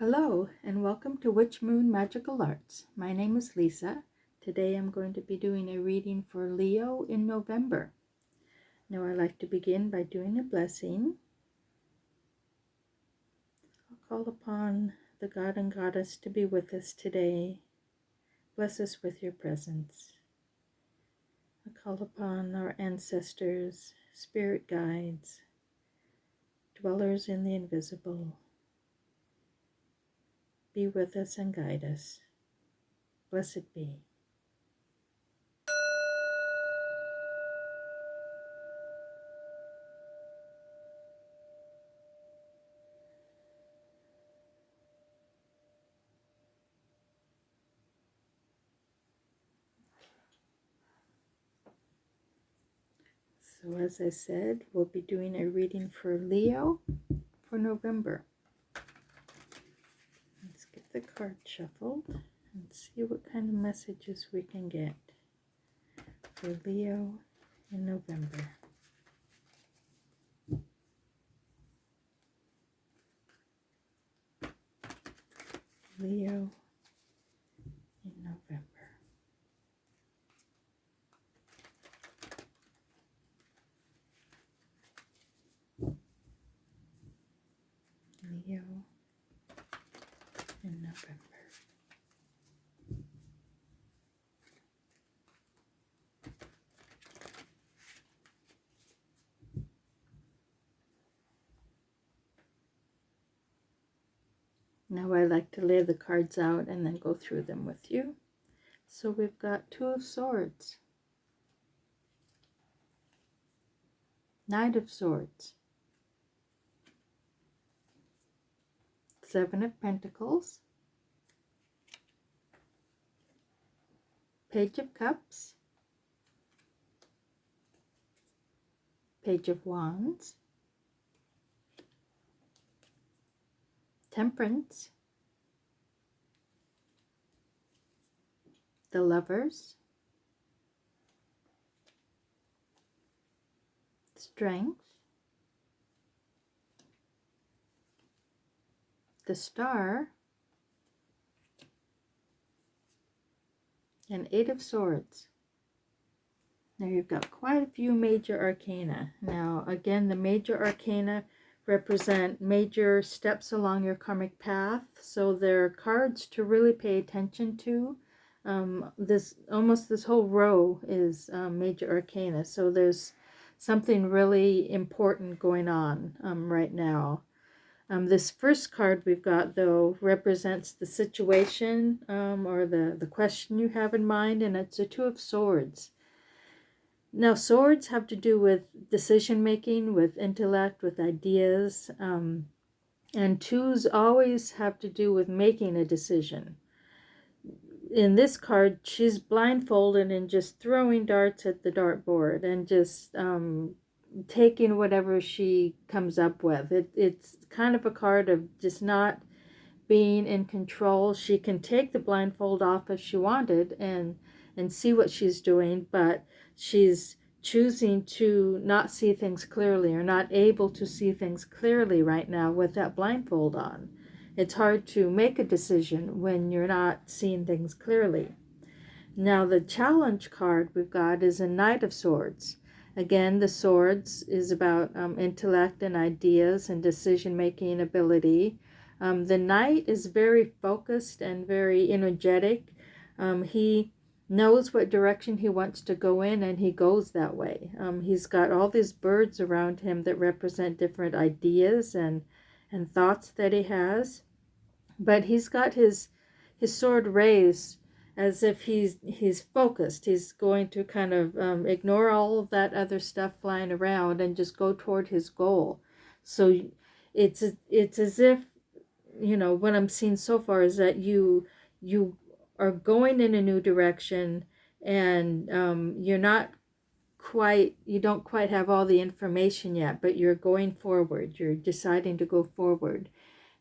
Hello and welcome to Witch Moon Magical Arts. My name is Lisa. Today I'm going to be doing a reading for Leo in November. Now I like to begin by doing a blessing. I'll call upon the God and Goddess to be with us today. Bless us with your presence. I call upon our ancestors, spirit guides, dwellers in the invisible. Be with us and guide us. Blessed be. So as I said, we'll be doing a reading for Leo for November. Let's get the card shuffled and see what kind of messages we can get for Leo in November. Leo in November. Leo in November. Now I like to lay the cards out and then go through them with you. So we've got Two of Swords, Knight of Swords, Seven of Pentacles, Page of Cups, Page of Wands, Temperance, the Lovers, Strength, the Star, and Eight of Swords. Now you've got quite a few major arcana. Now again, the major arcana represent major steps along your karmic path, so they're cards to really pay attention to. This whole row is major arcana, so there's something really important going on right now. This first card we've got, though, represents the situation or the question you have in mind, and it's a Two of Swords. Now, swords have to do with decision-making, with intellect, with ideas, and twos always have to do with making a decision. In this card, she's blindfolded and just throwing darts at the dartboard and just taking whatever she comes up with. It's kind of a card of just not being in control. She can take the blindfold off if she wanted and see what she's doing, but she's choosing to not see things clearly or not able to see things clearly right now with that blindfold on. It's hard to make a decision when you're not seeing things clearly. Now the challenge card we've got is a Knight of Swords. Again, the swords is about intellect and ideas and decision-making ability. The Knight is very focused and very energetic. He knows what direction he wants to go in, and he goes that way. He's got all these birds around him that represent different ideas and thoughts that he has. But he's got his sword raised as if he's focused. He's going to kind of ignore all of that other stuff flying around and just go toward his goal. So it's as if, you know, what I'm seeing so far is that you are going in a new direction, and you don't quite have all the information yet, but you're going forward. You're deciding to go forward.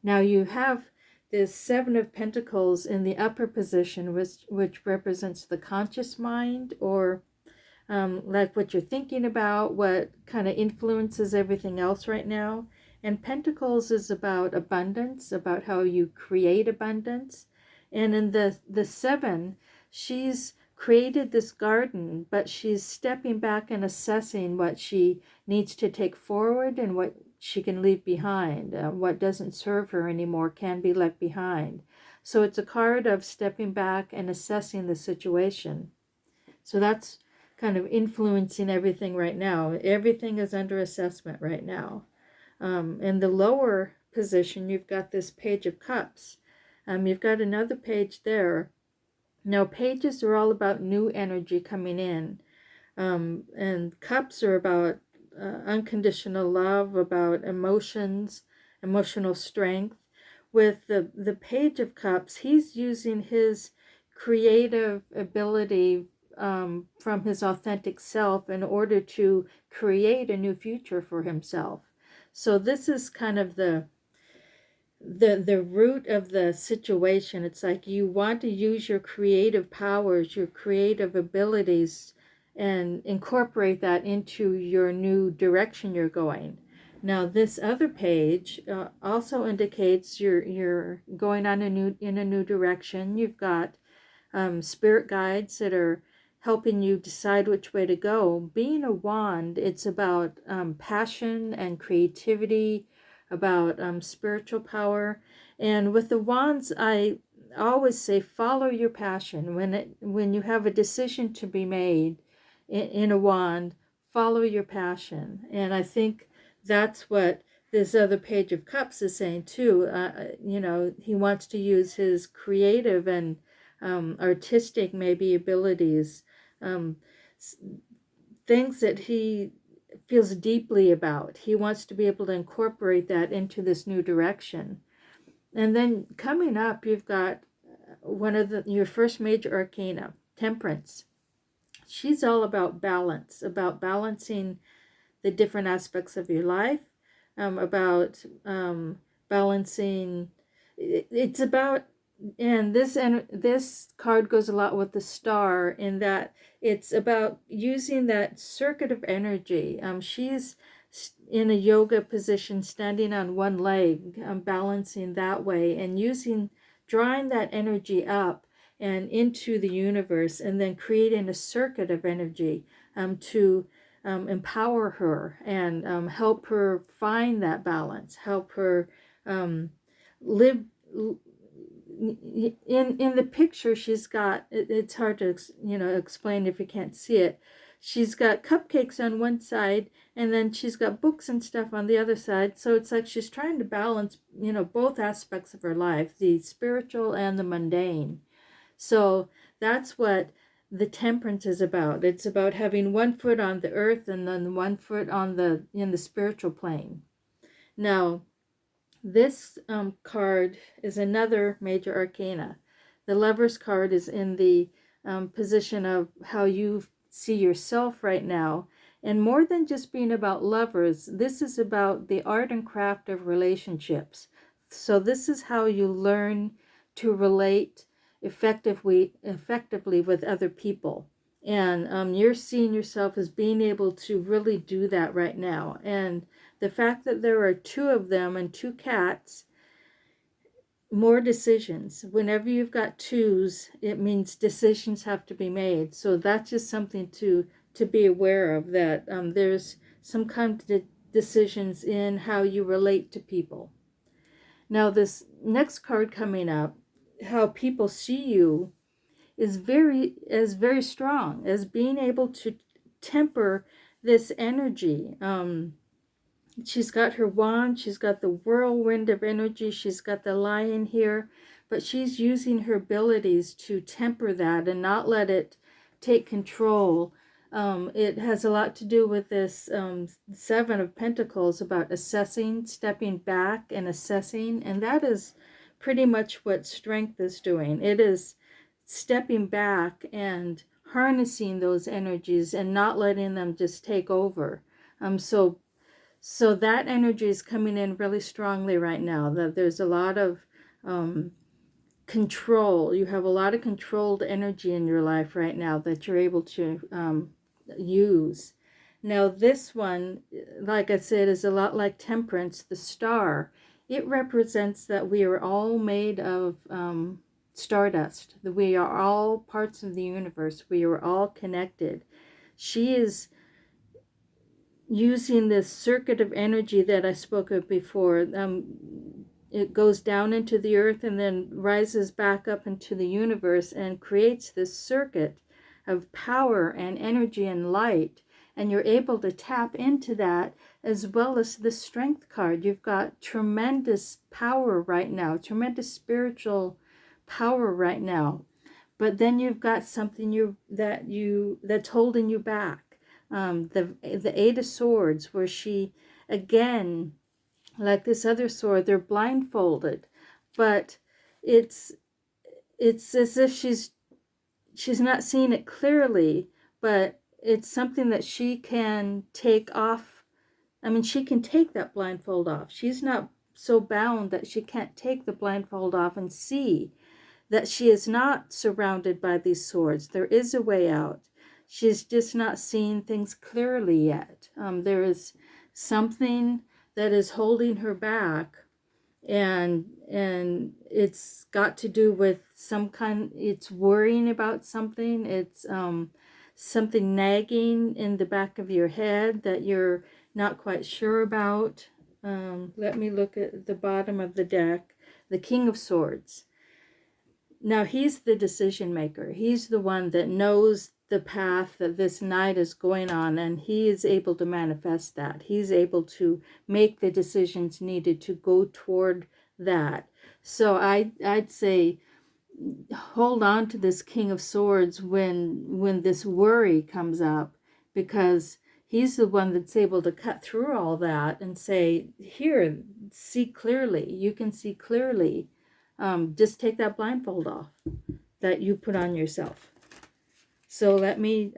Now you have this Seven of Pentacles in the upper position, which represents the conscious mind, or like what you're thinking about, what kind of influences everything else right now. And Pentacles is about abundance, about how you create abundance. And in the Seven, she's created this garden, but she's stepping back and assessing what she needs to take forward and what she can leave behind. What doesn't serve her anymore can be left behind. So it's a card of stepping back and assessing the situation. So that's kind of influencing everything right now. Everything is under assessment right now. In the lower position, you've got this Page of Cups. You've got another page there. Now, pages are all about new energy coming in. And cups are about unconditional love, about emotions, emotional strength. With the Page of Cups, he's using his creative ability from his authentic self in order to create a new future for himself. So this is kind of the root of the situation. It's like you want to use your creative powers, your creative abilities, and incorporate that into your new direction you're going. Now, this other page also indicates you're going on in a new direction. You've got spirit guides that are helping you decide which way to go. Being a wand, it's about passion and creativity, about spiritual power. And with the wands, I always say follow your passion. When you have a decision to be made in a wand, follow your passion. And I think that's what this other Page of Cups is saying too. He wants to use his creative and artistic maybe abilities, um, things that he feels deeply about. He wants to be able to incorporate that into this new direction. And then coming up, you've got your first major arcana, Temperance. She's all about balance, about balancing the different aspects of your life, about balancing. It's about, and this card goes a lot with the Star in that it's about using that circuit of energy. She's in a yoga position, standing on one leg, balancing that way, and drawing that energy up and into the universe, and then creating a circuit of energy to empower her and help her find that balance, help her live. In the picture, she's got, it's hard to explain if you can't see it. She's got cupcakes on one side, and then she's got books and stuff on the other side. So it's like she's trying to balance both aspects of her life, the spiritual and the mundane. So that's what the Temperance is about. It's about having one foot on the earth and then one foot in the spiritual plane. Now, this card is another major arcana. The Lover's card is in the position of how you see yourself right now. And more than just being about lovers, this is about the art and craft of relationships. So this is how you learn to relate effectively with other people. And you're seeing yourself as being able to really do that right now. And the fact that there are two of them and two cats, more decisions. Whenever you've got twos, it means decisions have to be made. So that's just something to be aware of, that there's some kind of decisions in how you relate to people. Now, this next card coming up, how people see you, is very strong, as being able to temper this energy. She's got her wand, she's got the whirlwind of energy, she's got the Lion here, but she's using her abilities to temper that and not let it take control. It has a lot to do with this Seven of Pentacles, about assessing, stepping back and assessing, and that is pretty much what Strength is doing. It is stepping back and harnessing those energies and not letting them just take over. So that energy is coming in really strongly right now, that there's a lot of control. You have a lot of controlled energy in your life right now that you're able to use. Now this one, like I said, is a lot like Temperance, the star. It represents that we are all made of stardust. That we are all parts of the universe. We are all connected. She is using this circuit of energy that I spoke of before. It goes down into the earth and then rises back up into the universe and creates this circuit of power and energy and light. And you're able to tap into that, as well as the strength card. You've got tremendous power right now, tremendous spiritual power right now. But then you've got something that's holding you back. The Eight of Swords, where she, again, like this other sword, they're blindfolded, but it's as if she's not seeing it clearly, but it's something that she can take off. I mean, she can take that blindfold off. She's not so bound that she can't take the blindfold off and see that she is not surrounded by these swords. There is a way out. She's just not seeing things clearly yet. There is something that is holding her back, and it's got to do with some kind. It's worrying about something. It's something nagging in the back of your head that you're not quite sure about. Let me look at the bottom of the deck. The King of Swords. Now he's the decision maker. He's the one that knows the path that this knight is going on, and he is able to manifest that. He's able to make the decisions needed to go toward that. So I'd say hold on to this King of Swords when this worry comes up, because he's the one that's able to cut through all that and say, here, see clearly. You can see clearly. Just take that blindfold off that you put on yourself. So let me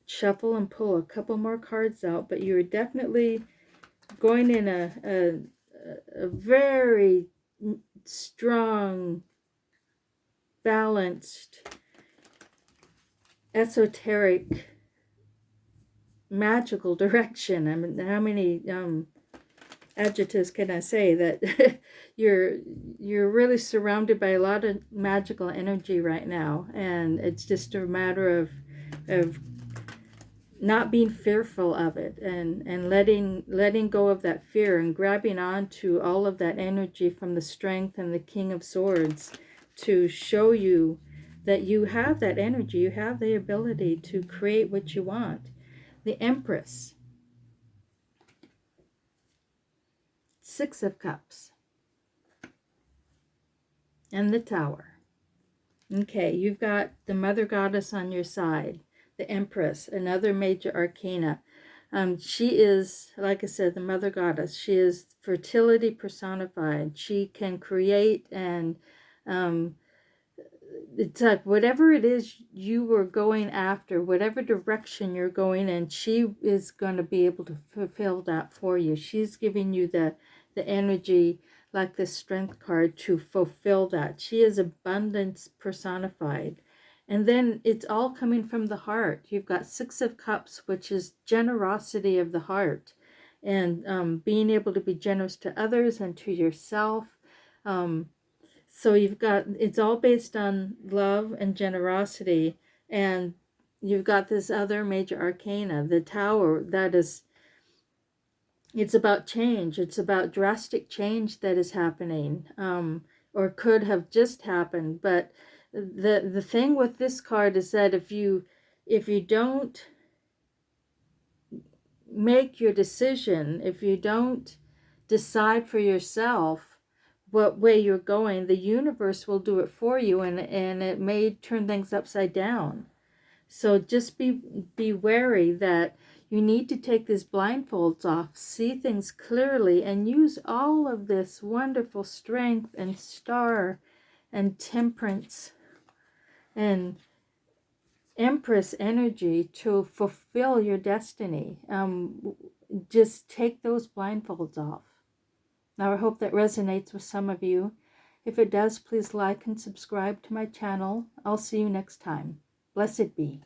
shuffle and pull a couple more cards out, but you're definitely going in a very strong, balanced, esoteric, magical direction. I mean, how many adjectives can I say? That you're really surrounded by a lot of magical energy right now, and it's just a matter of not being fearful of it, and letting go of that fear and grabbing on to all of that energy from the strength and the King of Swords to show you that you have that energy, you have the ability to create what you want. The Empress. Six of Cups. And the Tower. Okay, you've got the Mother Goddess on your side. The Empress, another major arcana. She is, like I said, the Mother Goddess. She is fertility personified. She can create, and it's like whatever it is you were going after, whatever direction you're going in, she is going to be able to fulfill that for you. She's giving you the energy, like the Strength card, to fulfill that. She is abundance personified. And then it's all coming from the heart. You've got Six of Cups, which is generosity of the heart, and being able to be generous to others and to yourself. So you've got, it's all based on love and generosity. And you've got this other major arcana, the Tower, that is, it's about change. It's about drastic change that is happening, or could have just happened. But the thing with this card is that if you don't make your decision, if you don't decide for yourself what way you're going, the universe will do it for you, and it may turn things upside down. So just be wary that you need to take these blindfolds off, see things clearly, and use all of this wonderful strength and star and temperance and Empress energy to fulfill your destiny. Just take those blindfolds off. Now, I hope that resonates with some of you. If it does, please like and subscribe to my channel. I'll see you next time. Blessed be.